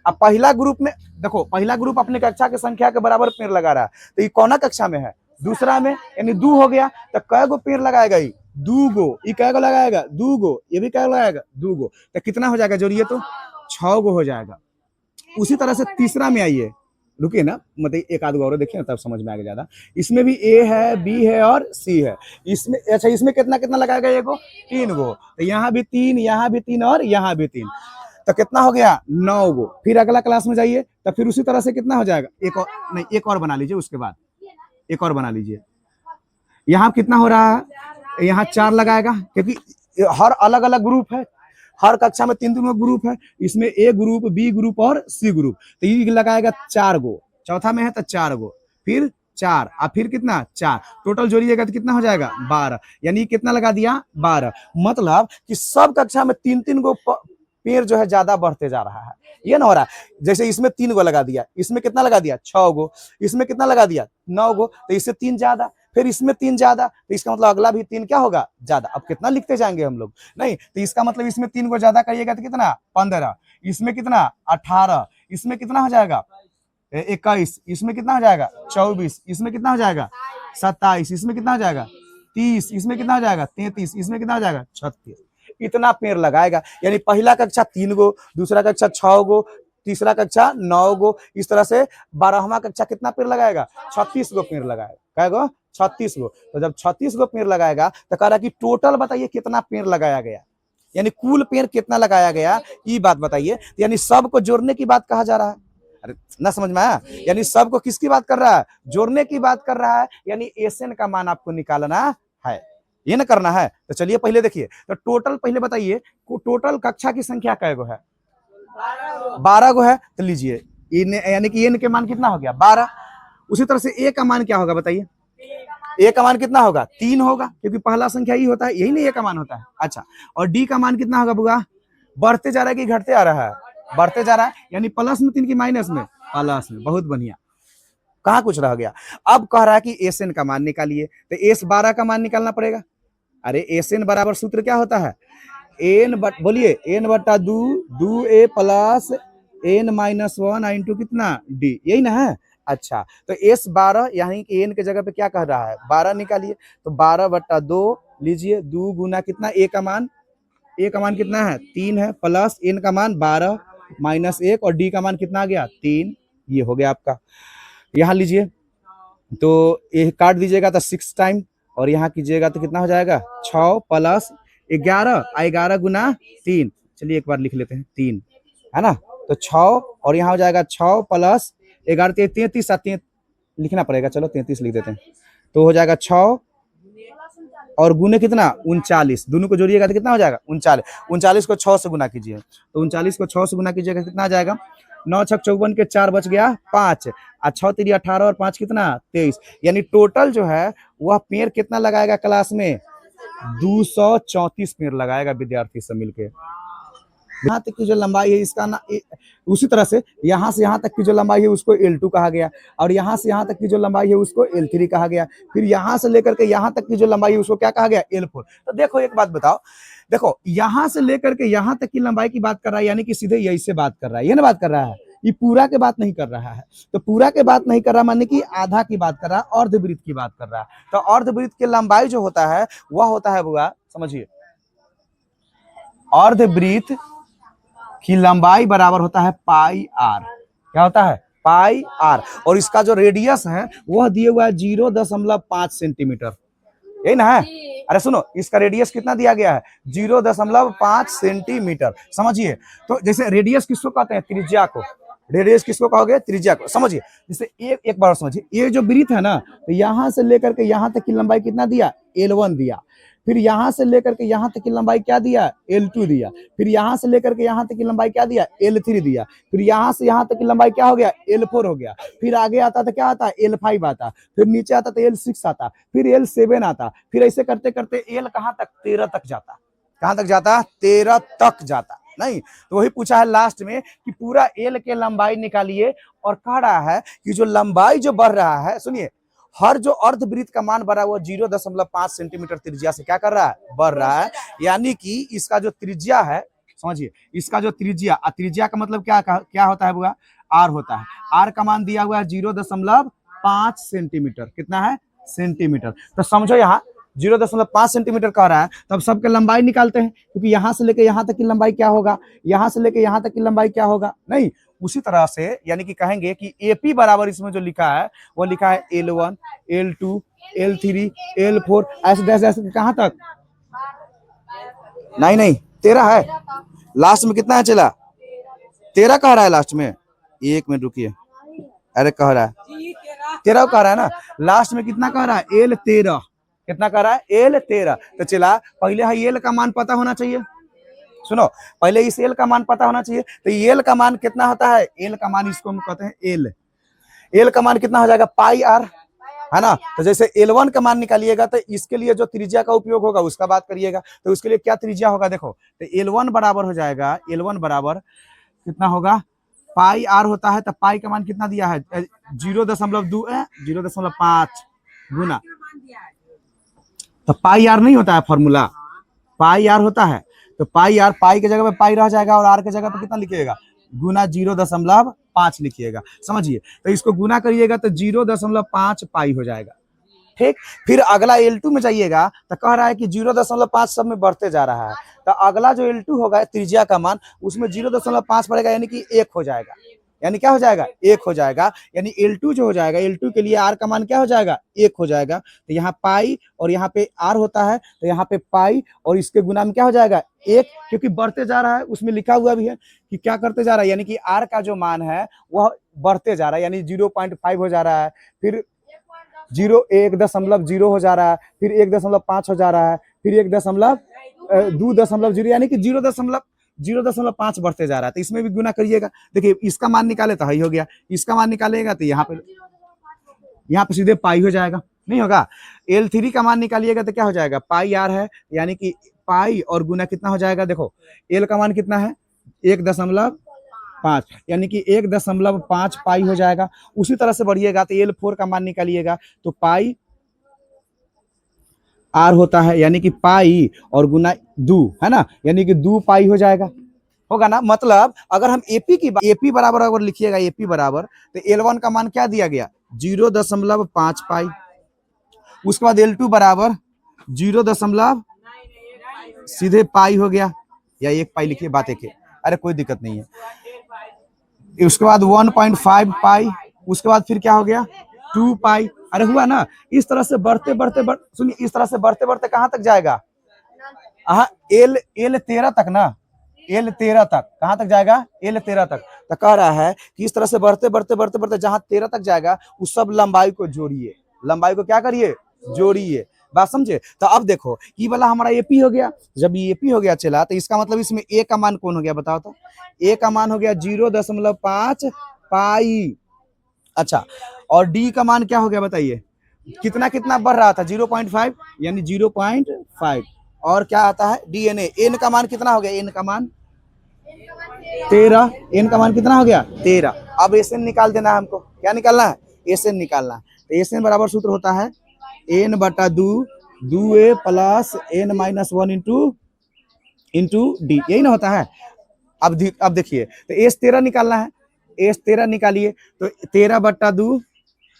अब पहला ग्रुप में देखो, पहला ग्रुप अपनी कक्षा की संख्या के बराबर पेड़ लगा रहा है, तो ये कौना कक्षा में है? दूसरा में, यानी 2 हो गया। तो कै गो पेड़ लगाएगा? ये 2 गो। ये कै गो लगाएगा? 2 गो। ये भी कै गो लगाएगा? 2 गो। तो कितना हो जाएगा जोड़िए तो? 6 गो हो जाएगा। उसी तरह से तीसरा में आइए, रुकिए ना, मतलब एक आध गो और देखिए ना, तब समझ में आएगा ज्यादा। इसमें भी ए है, बी है और सी है। इसमें अच्छा, इसमें कितना कितना लगाएगा? एगो 3 गो। तो यहाँ भी 3, यहाँ भी 3 और यहाँ भी 3, तो कितना हो गया? 9 गो। फिर अगला क्लास में जाइए, तो फिर उसी तरह से कितना हो जाएगा? एक और नहीं, एक और बना लीजिए, उसके बाद एक और बना लीजिए। यहाँ कितना हो रहा है? यहाँ 4 लगाएगा, क्योंकि हर अलग अलग ग्रुप है, हर कक्षा में 3 ग्रुप है। इसमें ए ग्रुप, बी ग्रुप और सी ग्रुप, तो ये लगाएगा 4 गो। चौथा में है तो 4 गो, फिर 4 और फिर कितना? 4। टोटल जोड़िएगा तो कितना हो जाएगा? 12। यानी कितना लगा दिया? 12। मतलब कि सब कक्षा में 3 गो पेड़ जो है ज्यादा बढ़ते जा रहा है। ये ना हो रहा है, जैसे इसमें 3 गो लगा दिया, इसमें कितना लगा दिया? 6 गो, इसमें कितना लगा दिया? 9 गो, तो इससे 3 ज्यादा, फिर इसमें 3 ज्यादा, तो इसका मतलब अगला भी 3 क्या होगा? ज्यादा। अब कितना लिखते जाएंगे हम लोग? नहीं, तो इसका मतलब इसमें 3 गो ज्यादा करिएगा तो कितना? 15। इसमें कितना? 18। इसमें कितना हो जाएगा? 21। इसमें कितना हो जाएगा? 24। इसमें कितना हो जाएगा? 27। इसमें कितना हो जाएगा? 30। इसमें कितना हो जाएगा? 33। इसमें कितना हो जाएगा? 36। इतना पेड़ लगाएगा। यानी पहला कक्षा 3 गो, दूसरा कक्षा 6 गो, तीसरा कक्षा 9 गो, इस तरह से 12वां कक्षा कितना पेड़ लगाएगा? 36 गो पेड़ लगाएगा। क्या गो? 36 गो। तो जब 36 गो पेड़ लगाएगा, तो कह रहा कि टोटल बताइए कितना पेड़ लगाया गया, यानी कुल पेड़ कितना लगाया गया, ये बात बताइए। यानी सबको जोड़ने की बात कहा जा रहा है। अरे ना समझ में आया? यानी सबको किसकी बात कर रहा है? जोड़ने की बात कर रहा है। यानी एसएन का मान आपको निकालना है, ये ना करना है। तो चलिए पहले देखिए, तो टोटल पहले बताइए, टोटल कक्षा की संख्या कै गो है? 12 गो है। तो लीजिए, यानी कि एन के मान कितना हो गया? 12। उसी तरह से ए का मान क्या होगा बताइए? ए का मान कितना होगा? 3 होगा, क्योंकि पहला संख्या ही होता है, यही नहीं ए का मान होता है। अच्छा, और डी का मान कितना होगा बुआ? बढ़ते जा रहा है कि घटते आ रहा है? बढ़ते जा रहा है, यानी प्लस में 3 की माइनस में? प्लस में। बहुत बढ़िया। कहाँ कुछ रह गया? अब कह रहा है कि एस एन का मान निकालिए, तो एस 12 का मान निकालना पड़ेगा। अरे एस एन बराबर सूत्र क्या होता है? एन बोलिए, एन बटा 2 ए प्लस एन माइनस 1 इंटू कितना? डी, यही ना है? अच्छा, तो एस 12 यानी कि एन के जगह पे क्या कह रहा है? 12 निकालिए। तो 12 बटा 2 लीजिए, 2 गुना कितना? ए का मान, ए का मान कितना है? 3 है, प्लस एन का मान 12 माइनस 1 और डी का मान कितना आ गया? 3। ये हो गया आपका। यहाँ लीजिए, तो ये काट दीजिएगा तो 6 टाइम, और यहाँ कीजिएगा तो कितना हो जाएगा? 6 प्लस 11, 11 गुना 3। चलिए एक बार लिख लेते हैं, 3 है ना। तो 6 और यहाँ हो जाएगा 6 प्लस 11, 33 लिखना पड़ेगा, चलो 33 लिख देते हैं। तो हो जाएगा 6 और गुने कितना? 39। दोनों को जोड़िएगा तो कितना हो जाएगा? 39। 39 को 6 से गुना कीजिए, तो 39 को 6 से गुना कीजिएगा कितना आ जाएगा? 9 छक 54 के 4 बच गया 5, और 6 3 18 और 5 कितना? 23। यानी टोटल जो है वह पेड़ कितना लगाएगा क्लास में? 234 पेड़ लगाएगा विद्यार्थी सब मिलके। यहाँ तक की जो लंबाई है इसका ना, उसी तरह से यहाँ से यहाँ तक की जो लंबाई है उसको L2 कहा गया, और यहाँ से यहाँ तक की जो लंबाई है उसको L3 कहा गया, फिर यहाँ से लेकर के यहाँ तक की जो लंबाई है उसको क्या कहा गया? L4। तो देखो एक बात बताओ, देखो यहाँ से लेकर के यहाँ तक की लंबाई की बात कर रहा है, यानी कि सीधे यही से बात कर रहा है, ये ना बात कर रहा है, ये पूरा के बात नहीं कर रहा है। तो पूरा के बात नहीं कर रहा माने कि आधा की बात कर रहा है, अर्धवृत्त की बात कर रहा है। तो अर्धवृत्त की लंबाई जो होता है वह होता है बुआ, समझिए, अर्धवृत्त की लंबाई बराबर होता है पाई आर। क्या होता है? पाई आर। और इसका जो रेडियस है वह दिया हुआ है 0.5 सेंटीमीटर। यही ना है। अरे सुनो, इसका रेडियस कितना दिया गया है 0.5 सेंटीमीटर, समझिए। तो जैसे रेडियस किसको कहते हैं, त्रिज्या को। रेडियस किसको कहोगे, त्रिज्या को, समझिए। जैसे एक बार समझिए, ये जो वृत्त है ना, तो यहां से लेकर के यहां तक की लंबाई कितना दिया, L1 दिया। फिर यहां से लेकर के यहां तक की लंबाई क्या दिया, L2 दिया। फिर यहां से लेकर के यहां तक की लंबाई क्या दिया, L3 दिया। फिर यहां से यहां तक की लंबाई क्या हो गया, L4 हो गया। फिर आगे आता था क्या आता, L5 आता। फिर नीचे आता था L6 आता। फिर L7 आता। फिर ऐसे करते करते L कहां तक, 13 तक जाता। कहां तक जाता, 13 तक जाता। नहीं तो वही पूछा है लास्ट में कि पूरा एल के लंबाई निकालिए, और कह रहा है कि जो लंबाई जो बढ़ रहा है, सुनिए, हर जो अर्धवृत्त का मान बढ़ा हुआ 0.5 सेंटीमीटर त्रिज्या से क्या कर रहा है, बढ़ रहा है। यानी कि इसका जो त्रिज्या है, समझिए, इसका जो त्रिज्या, त्रिज्या का मतलब क्या होता है बुआ, आर होता है। आर का मान दिया हुआ है 0.5 सेंटीमीटर, कितना है, सेंटीमीटर। तो समझो यहाँ 0.5 सेंटीमीटर कह रहा है, तब सबके लंबाई निकालते हैं, क्योंकि यहां से लेके यहां तक की लंबाई क्या होगा, यहां से लेके यहां तक की लंबाई क्या होगा। नहीं, उसी तरह से यानी कि कहेंगे कि एपी बराबर इसमें जो लिखा है वो लिखा है L1, L2, L3, L4, ऐसे ऐसे कहां तक, नहीं नहीं 13 है लास्ट में, कितना है चला, 13 कह रहा है लास्ट में। एक मिनट रुकिए, अरे कह रहा है 13 कह रहा है ना, लास्ट में कितना कह रहा है, L13। कितना कह रहा है, L13। तो चला, पहले है एल का मान पता होना चाहिए। सुनो, पहले इस एल का मान पता होना चाहिए। तो एल का मान कितना होता है, एल का मान इसको हम कहते हैं एल। एल का मान कितना हो जाएगा, पाई आर, है ना। तो जैसे L1 का मान निकालिएगा, तो इसके लिए जो त्रिज्या का उपयोग होगा उसका बात करिएगा। तो उसके लिए क्या त्रिज्या होगा, देखो, तो L1 बराबर हो जाएगा, L1 बराबर कितना होगा, पाई आर होता है। तो पाई का मान कितना दिया है, 0.2 0.5 गुना। तो पाई आर नहीं होता है फॉर्मूला, पाई आर होता है। तो पाई आर, पाई के जगह पे पाई रह जाएगा, और आर के जगह पे कितना लिखिएगा, गुना 0.5 लिखिएगा, समझिए। तो इसको गुना करिएगा तो 0.5 पाई हो जाएगा, ठीक। फिर अगला L2 में जाइएगा, तो कह रहा है कि 0.5 सब में बढ़ते जा रहा है। तो अगला जो L2 होगा त्रिज्या का मान, उसमें 0.5 पड़ेगा, यानी कि 1 हो जाएगा। यानी क्या हो जाएगा, 1 हो जाएगा। यानी L2 जो हो जाएगा, L2 के लिए आर का मान क्या हो जाएगा, 1 हो जाएगा। तो यहाँ पाई और यहाँ पे आर होता है, तो यहाँ पे पाई और इसके गुना में क्या हो जाएगा, 1, क्योंकि बढ़ते जा रहा है। उसमें लिखा हुआ भी है कि क्या करते जा रहा है, यानी कि आर का जो मान है वह बढ़ते जा रहा है, यानी 0.5 हो जा रहा है। फिर 1.0 हो जा रहा है, फिर 1.5 हो जा रहा है, फिर 1.2, यानी कि 0.5 बढ़ते जा रहा है। तो इसमें भी गुना करिएगा। देखिए, इसका मान निकाले तो ही हो गया, इसका मान निकालेगा तो यहाँ पे सीधे पाई हो जाएगा, नहीं होगा। L3 का मान निकालिएगा तो क्या हो जाएगा, पाई आर है, यानी कि पाई और गुना कितना हो जाएगा, देखो एल का मान कितना है 1.5, यानी कि 1.5 पाई हो जाएगा। उसी तरह से बढ़िएगा तो L4 का मान निकालिएगा, तो पाई आर होता है, यानी कि पाई और गुना 2, है ना, यानी कि 2 पाई हो जाएगा, होगा ना। मतलब अगर हम एपी बराबर अगर लिखिएगा, एपी बराबर, तो L1 का मान क्या दिया गया, 0.5 पाई। उसके बाद L2 बराबर 0, सीधे पाई हो गया, या 1 पाई लिखिए, बात एक है, अरे कोई दिक्कत नहीं है। उसके बाद 1.5 पाई, उसके बाद फिर क्या हो गया, 2 पाई। अरे हुआ ना। इस तरह से बढ़ते सुनिए, इस तरह से बढ़ते बढ़ते कहां तक जाएगा, L13 तक ना, L13 तक, कहां तक जाएगा, L13 तक। तो कह रहा है कि इस तरह से बढ़ते बढ़ते बढ़ते बढ़ते जहां 13 तक जाएगा, उस सब लंबाई को जोड़िए, लंबाई को क्या करिए, जोड़िए। बात समझे। तो अब देखो, ये वाला हमारा एपी हो गया। जब ये एपी हो गया चला, तो इसका मतलब इसमें ए का मान कौन हो गया, बताओ तो। ए का मान हो गया 0.5 पाई। अच्छा, और डी का मान क्या हो गया, बताइए, कितना कितना बढ़ रहा था, 0.5, यानी 0.5। और क्या आता है, डीएनए, एन का मान कितना हो गया, एन का मान 13, एन का मान कितना हो गया, 13। अब एसएन निकाल देना है हमको, क्या निकालना है, एसएन निकालना है। तो एसएन बराबर सूत्र होता है n/2 a plus n-1 into D, यही ना होता है। अब देखिए, तो S13 निकालना है, S13 निकालिए, तो 13/2,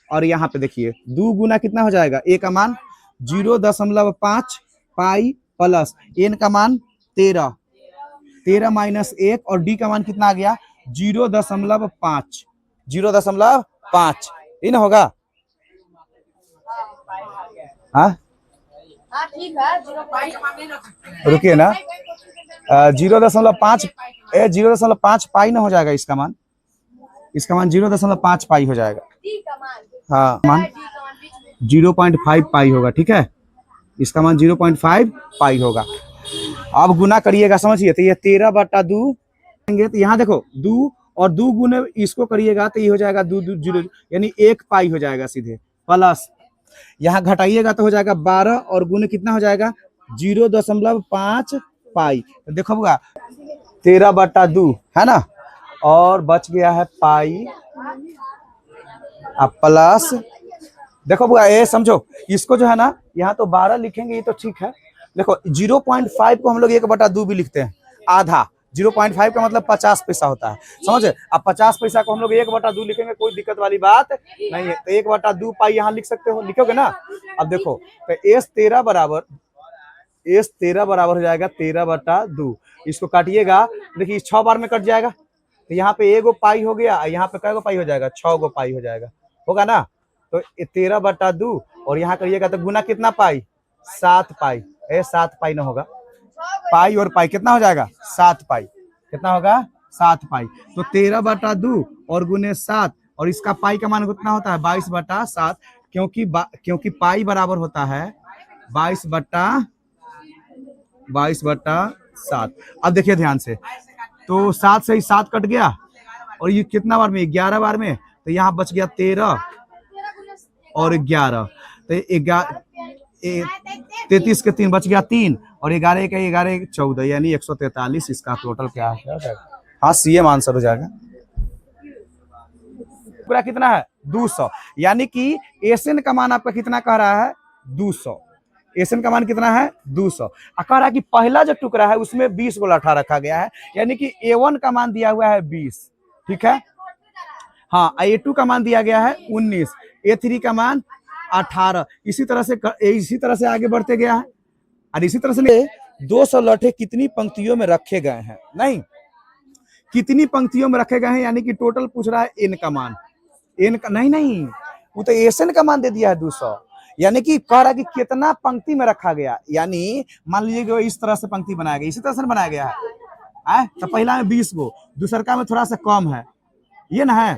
और यहाँ पे देखिए 2 गुना कितना हो जाएगा, ए का मान 0.5 पाई प्लस एन का मान 13, 13 माइनस 1, और डी का मान कितना आ गया, 0.5, 0.5, ये ना होगा। हाँ, हाँ ठीक है, 0.5 रुकिए ना, 0.5 0.5 पाई ना हो जाएगा इसका मान, इसका मान 0.5 पाई हो जाएगा। डी का मान, हाँ मान डी का मान बीच में 0.5 पाई होगा, ठीक है, इसका मान 0.5 पाई होगा। अब गुना करिएगा, समझिए, तो ये 13/2 तो यहाँ देखो दो और दो गुने इसको करिएगा तो ये हो जाएगा 2 2 0, यानी 1 पाई हो जाएगा सीधे, प्लस यहाँ घटाइएगा तो हो जाएगा 12 और गुने कितना हो जाएगा 0.5 पाई। तो देखो बुआ 13/2 है ना, और बच गया है पाई अब प्लस, देखो बुआ ये समझो, इसको जो है ना यहाँ तो 12 लिखेंगे, ये तो ठीक है। देखो 0.5 को हम लोग 1/2 भी लिखते हैं, आधा 0.5 का मतलब 50 पैसा होता है, समझे। अब 50 पैसा को हम लोग 1/2 लिखेंगे, कोई दिक्कत वाली बात नहीं है। तो 1/2 पाई यहाँ लिख सकते हो, लिखोगे ना। अब देखो तो S13 बराबर हो जाएगा 13/2, इसको काटिएगा, देखिए 6 बार में कट जाएगा, तो यहाँ पे 1 पाई हो गया, यहाँ पे कै गो पाई हो जाएगा 6 पाई हो जाएगा, होगा ना। तो 13/2 और यहाँ करिएगा तो गुना कितना पाई 7 पाई, 7 पाई ना होगा, पाई और पाई कितना हो जाएगा 7 पाई, कितना होगा 7 पाई। तो 13/2 और गुने 7 और इसका पाई का मान कितना होता है 22/7, क्योंकि पाई बराबर होता है 22/7। अब देखिए ध्यान से, तो 7 से ही 7 कट गया और ये कितना बार में 11 बार में, तो यहाँ बच गया 13 और 11, तो 33 के 3 बच गया 3 और 11 का 11 14, यानी 143 इसका टोटल क्या है। हाँ सीएम आंसर हो जाएगा। पूरा कितना है 200, यानी कि एसएन का मान आपका कितना कह रहा है 200, एसएन का मान कितना है 200। कह रहा है कि पहला जो टुकड़ा है उसमें 20 को लाठा रखा गया है, यानी कि A1 का मान दिया हुआ है 20, ठीक है। हाँ A2 का मान दिया गया है 19, A3 का मान 18, इसी तरह से आगे बढ़ते गया है। और इसी तरह से 200 लौठे कितनी पंक्तियों में रखे गए हैं, नहीं कितनी पंक्तियों में रखे गए हैं, यानी कि टोटल पूछ रहा है एन का मान, एन का नहीं वो तो एसएन का मान दे दिया है 200, यानी कि कह रहा है कि कितना पंक्ति में रखा गया, यानी मान लीजिए कि इस तरह से पंक्ति बनाया गया, इसी तरह से बनाया गया है, तो पहला में 20 गो, दूसरका में थोड़ा सा कम है, ये ना है,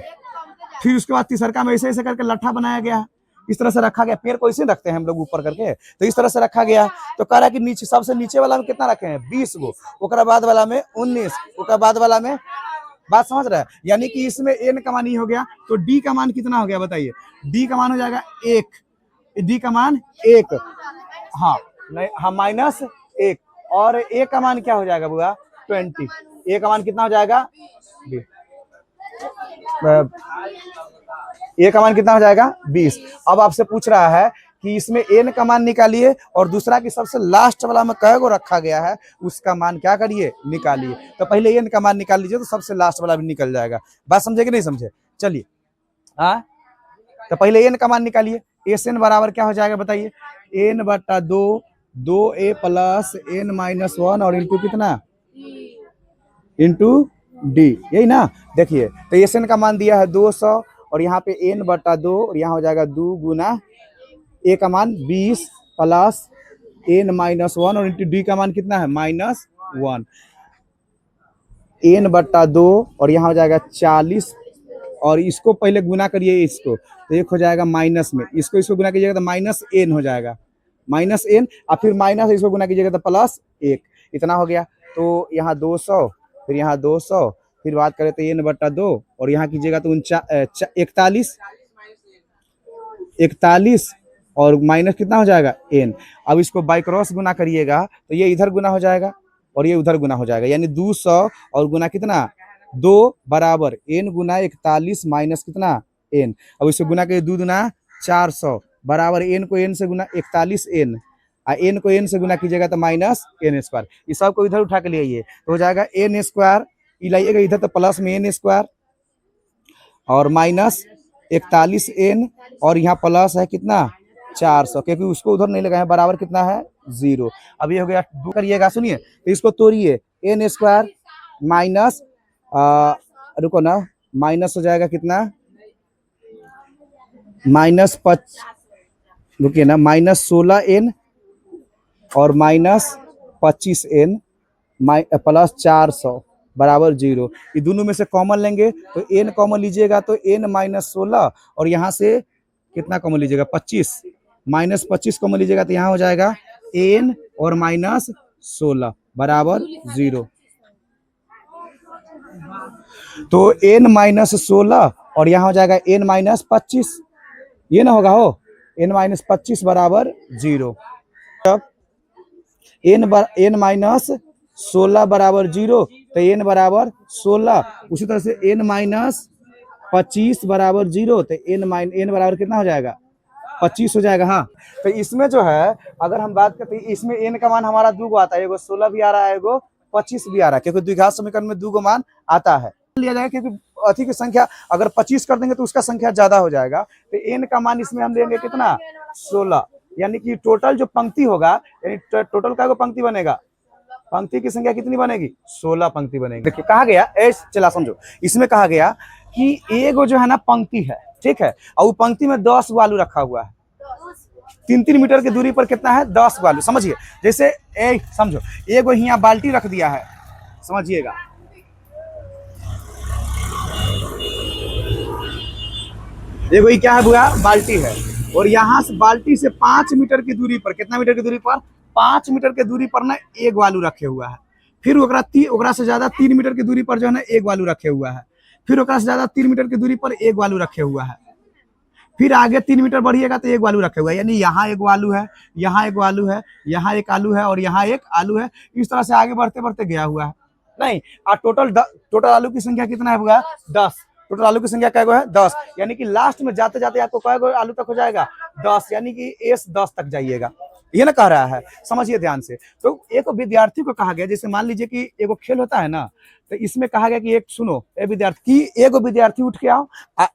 फिर उसके बाद तीसरका में ऐसे ऐसे करके लट्ठा बनाया गया, इस तरह से रखा गया। पेड़ को ऐसे रखते हैं हम लोग ऊपर करके, तो इस तरह से रखा गया। तो कह रहा है कि नीचे सबसे नीचे वाला में कितना रखे हैं 20 गो, ओकरा बाद वाला में 19, ओकरा बाद वाला में, बात समझ रहा है, यानी कि इसमें एन का मान ही हो गया। तो डी का मान कितना हो गया बताइए, डी का मान हो जाएगा 1, डी का मान 1, हाँ नहीं हाँ -1, और ए का मान क्या हो जाएगा बुआ 20, ए का मान कितना हो जाएगा, ए का मान कितना हो जाएगा 20। अब आपसे पूछ रहा है कि इसमें एन का मान निकालिए और दूसरा की सबसे लास्ट वाला में कै गो रखा गया है उसका मान क्या करिए निकालिए। तो पहले एन का मान निकाल लीजिए तो सबसे लास्ट वाला भी निकल जाएगा। बात समझे कि नहीं समझे, चलिए हाँ तो पहले एन का मान निकालिए। एस एन बराबर क्या हो जाएगा बताइए, n/2 2a प्लस n-1 और इंटू कितना इंटू डी, यही ना। देखिए तो एस एन का मान दिया है 200 और यहाँ पे n/2 और यहाँ हो जाएगा 2 गुना ए का मान 20 प्लस n-1 और इंटू डी का मान कितना है -1, n/2 और यहाँ हो जाएगा 40 और इसको पहले गुना करिए इसको, तो एक हो जाएगा माइनस में, इसको गुना कीजिएगा तो -n हो जाएगा, -n और फिर माइनस इसको गुना कीजिएगा तो +1, इतना हो गया। तो यहाँ 200 फिर यहाँ 200 फिर बात करें तो n/2 और यहाँ कीजिएगा तो 41 और माइनस कितना हो जाएगा n। अब इसको बाई क्रॉस गुना करिएगा तो ये इधर गुना हो जाएगा और ये उधर गुना हो जाएगा, यानी 200 और गुना कितना 2 बराबर n गुना 41 माइनस कितना n। अब इसको गुना करिए 2 दूना 400 बराबर n को n से गुना 41n और n को n से गुना कीजिएगा तो -n²। इस सब को इधर उठा के ले आइए तो हो जाएगा n², लाइएगा इधर तो प्लस में n² और -41n और यहाँ प्लस है कितना 400, क्योंकि उसको उधर नहीं लगाए बराबर कितना है 0। अब ये हो गया 2 करिएगा, सुनिए तो इसको तोड़िए n² माइनस रुको ना माइनस हो जाएगा कितना रुकिए ना -16n और माइनस 25n प्लस 400 बराबर 0। ये दोनों में से कॉमन लेंगे तो n कॉमन लीजिएगा तो n माइनस 16 और यहाँ से कितना कॉमन लीजिएगा 25 माइनस 25 कॉमन लीजिएगा तो यहाँ हो जाएगा n और माइनस 16 बराबर 0। तो n माइनस 16 और यहाँ हो जाएगा n माइनस 25, ये ना होगा हो n माइनस 25 बराबर 0। तब n माइनस 16 बराबर 0 तो n बराबर 16। उसी तरह से n माइनस 25 बराबर 0 तो n बराबर कितना हो जाएगा 25 हो जाएगा। हाँ, तो इसमें जो है अगर हम बात करते हैं इसमें n का मान हमारा 2 आता है, एगो 16 भी आ रहा है, एगो 25 भी आ रहा है, क्योंकि द्विघात समीकरण में 2 मान आता है लिया जाएगा, क्योंकि अति की संख्या अगर 25 कर देंगे तो उसका संख्या ज्यादा हो जाएगा। तो n का मान इसमें हम लेंगे कितना 16, यानी कि टोटल जो पंक्ति होगा, यानी टोटल का पंक्ति बनेगा, पंक्ति की संख्या कितनी बनेगी 16 पंक्ति बनेगी। देखिए कहा गया चला समझो, इसमें कहा गया कि एगो जो है ना पंक्ति है, ठीक है, और वो पंक्ति में 10 आलू रखा हुआ है, 3-3 मीटर की दूरी पर कितना है 10 आलू। समझिए जैसे समझो एगो यहाँ बाल्टी रख दिया है, समझिएगा एगो ये क्या है बुआ बाल्टी है, और यहाँ से बाल्टी से 5 मीटर की दूरी पर, कितना मीटर की दूरी पर 5 मीटर की दूरी पर ना एक आलू रखे हुआ है। फिर ओकरा से ज्यादा 3 मीटर की दूरी पर जो है ना एक आलू रखे हुआ है। फिर ओकरा से ज्यादा 3 मीटर की दूरी पर एक आलू रखे हुआ है। फिर आगे 3 मीटर बढ़िएगा तो एक आलू रखे हुआ है, यानी यहाँ एक आलू है, यहाँ एक आलू है, यहाँ एक आलू है और यहाँ एक आलू है। इस तरह से आगे बढ़ते बढ़ते गया हुआ है नहीं। और टोटल आलू की संख्या कितना है हुआ 10। टोटल आलू की संख्या क्या है 10, यानी कि लास्ट में जाते जाते आपको क्या आलू तक हो जाएगा 10, यानी कि एस 10 तक जाइएगा, ये ना कह रहा है। समझिए ध्यान से। तो एक विद्यार्थी को कहा गया, जैसे मान लीजिए कि एगो खेल होता है ना, तो इसमें कहा गया कि एक सुनो ए विद्यार्थी की एगो विद्यार्थी उठ के आओ,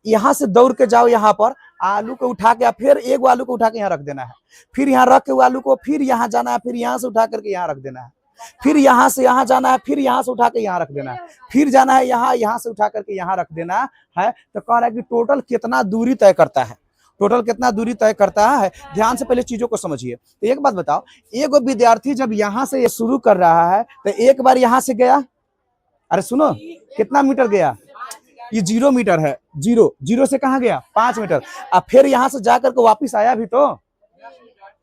यहाँ से दौड़ के जाओ, यहाँ पर आलू को उठा के फिर एक आलू को उठा के यहाँ रख देना है, फिर यहाँ रख के आलू को फिर यहाँ जाना है, फिर यहाँ से उठा करके यहाँ रख देना है, फिर यहाँ से यहाँ जाना है, फिर यहाँ से उठा के यहाँ रख देना है, फिर जाना है यहाँ से उठा करके यहाँ रख देना है। तो कह रहा है कि टोटल कितना दूरी तय करता है, टोटल कितना दूरी तय करता है। ध्यान से पहले चीजों को समझिए। तो एक बात बताओ, एगो विद्यार्थी जब यहाँ से शुरू कर रहा है तो एक बार यहाँ से गया, अरे सुनो कितना मीटर गया, ये 0 मीटर है, 0 से कहाँ गया 5 मीटर। अब फिर यहाँ से जाकर के वापिस आया भी तो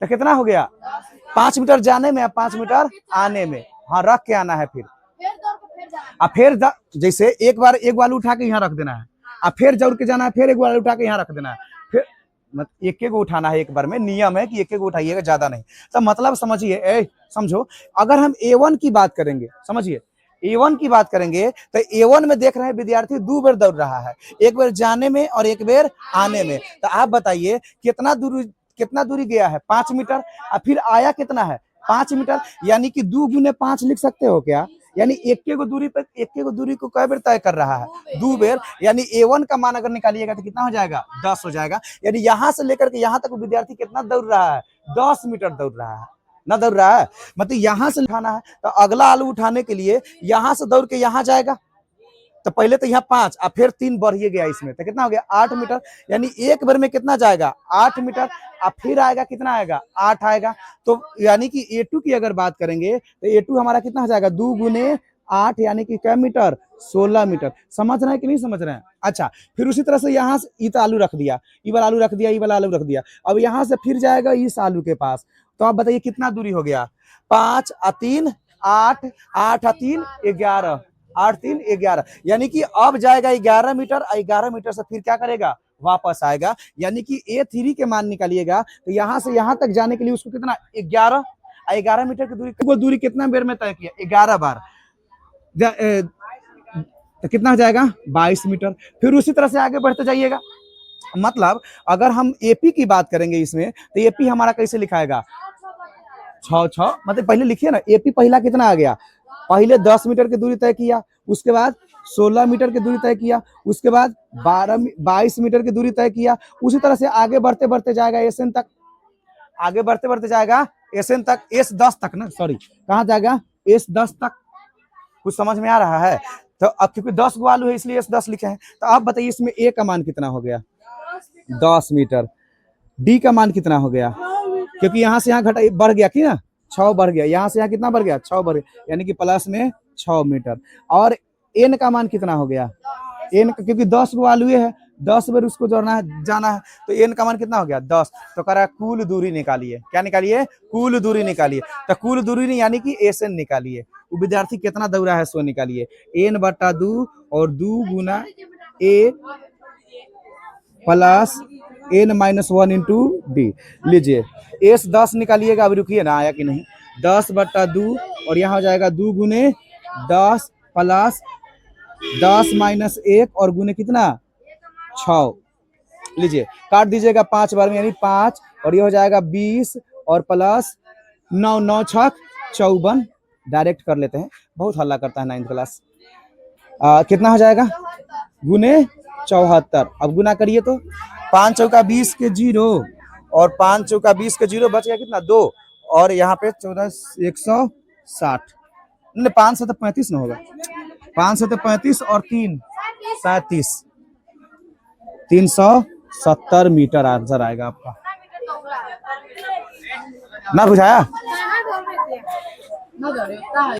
कितना हो गया 5 मीटर जाने में, 5 मीटर आने में, हाँ रख के आना है। फिर जैसे एक बार एक आलू उठा के यहाँ रख देना है, अब फिर दौड़ के जाना है, फिर एक आलू उठा के यहाँ रख देना है, फिर एक एक उठाना है एक बार में, नियम है कि एक एक उठाइएगा, ज्यादा नहीं। तो मतलब समझिए समझो, अगर हम A1 की बात करेंगे, समझिए A1 की बात करेंगे तो A1 में देख रहे हैं विद्यार्थी 2 बार दौड़ रहा है, एक बार जाने में और एक बार आने में। तो आप बताइए कितना दूरी गया है 5 मीटर, और फिर आया कितना है 5 मीटर, यानी कि 2 गुने 5 लिख सकते हो क्या, यानी एक दूरी को कई बार तय कर रहा है 2 बार, यानी A1 का मान अगर निकालिएगा तो कितना हो जाएगा 10 हो जाएगा। यानी यहाँ से लेकर के यहाँ तक विद्यार्थी कितना दौड़ रहा है 10 मीटर दौड़ रहा है, ना दौड़ रहा है, मतलब यहाँ से उठाना है। तो अगला आलू उठाने के लिए यहाँ से दौड़ के यहाँ जाएगा, तो पहले तो यहाँ 5 और फिर 3 बढ़िए गया इसमें, तो कितना हो गया 8 मीटर, यानी एक बार में कितना जाएगा 8 मीटर, और फिर आएगा कितना आएगा 8 आएगा। तो यानी कि A2 की अगर बात करेंगे तो A2 हमारा कितना हो जाएगा 2 गुने 8, यानी कि क्या मीटर 16 मीटर। समझ रहे हैं कि नहीं समझ रहे हैं। अच्छा, फिर उसी तरह से यहाँ से ईत आलू रख दिया, ये वाला आलू रख दिया, ये वाला आलू रख दिया, अब यहाँ से फिर जाएगा इस आलू के पास। तो आप बताइए कितना दूरी हो गया 5 और 3 8, 8 और 3 11, 8 3 11, यानी कि अब जाएगा 11 मीटर, और 11 मीटर से फिर क्या करेगा वापस आएगा। यानी कि A3 के मान निकालिएगा तो यहाँ से यहाँ तक जाने के लिए उसको कितना 11 मीटर की दूरी कितना बेर में तय किया 11 बार, तो कितना हो जाएगा 22 मीटर। फिर उसी तरह से आगे बढ़ते जाइएगा। मतलब अगर हम AP की बात करेंगे इसमें, तो AP हमारा कैसे लिखाएगा 6, मतलब पहले लिखिए ना, AP पहला कितना आ गया, पहले 10 मीटर की दूरी तय किया, उसके बाद 16 मीटर की दूरी तय किया, उसके बाद 22 मीटर की दूरी तय किया। उसी तरह से आगे बढ़ते बढ़ते जाएगा SN तक, आगे बढ़ते बढ़ते जाएगा SN तक, S10 तक ना, सॉरी कहाँ जाएगा S10 तक। कुछ समझ में आ रहा है। तो अब क्योंकि 10 गो आलू है इसलिए S10 लिखे हैं। तो आप बताइए इसमें A का मान कितना हो गया 10 मीटर, D का मान कितना हो गया, क्योंकि यहाँ से यहाँ घटा बढ़ गया कि ना 6 बढ़ गया, यहाँ से यहाँ कितना बढ़ गया 6 बढ़ गया, यानी कि प्लस में 6 मीटर। और एन का मान कितना हो गया, एन क्योंकि 10 गो आलूए है, 10 बार उसको जोड़ना है जाना है, तो एन का मान कितना हो गया 10। तो कह रहा है कुल दूरी निकालिए, क्या निकालिए, कुल दूरी निकालिए। तो कुल दूरी नहीं यानी कि एस एन निकालिए। वो विद्यार्थी कितना दौड़ा है सो निकालिए, एन बटा 2 और 2 गुना a plus n minus 1 into d. लीजिए एस 10 निकालिएगा, अभी रुकिए ना, आया कि नहीं, 10 बटा 2 और यहाँ हो जाएगा 2 गुने 10 प्लस 10 माइनस 1 और गुने कितना 6। लीजिए काट दीजिएगा 5 बार में, यानी 5 और ये हो जाएगा 20 और प्लस 9, 9 छक 54। डायरेक्ट कर लेते हैं, बहुत हल्ला करता है 9th क्लास। कितना हो जाएगा गुने 74। अब गुना करिए तो 5 चौका 20 के 0 और 5 चौका 20 के 0 बच गया कितना 2 और यहाँ पे 14 160, नहीं 5 से तो 35 ना होगा, 5 से तो 35 और 3 37, 370 मीटर आंसर आएगा आपका। ना बुझाया।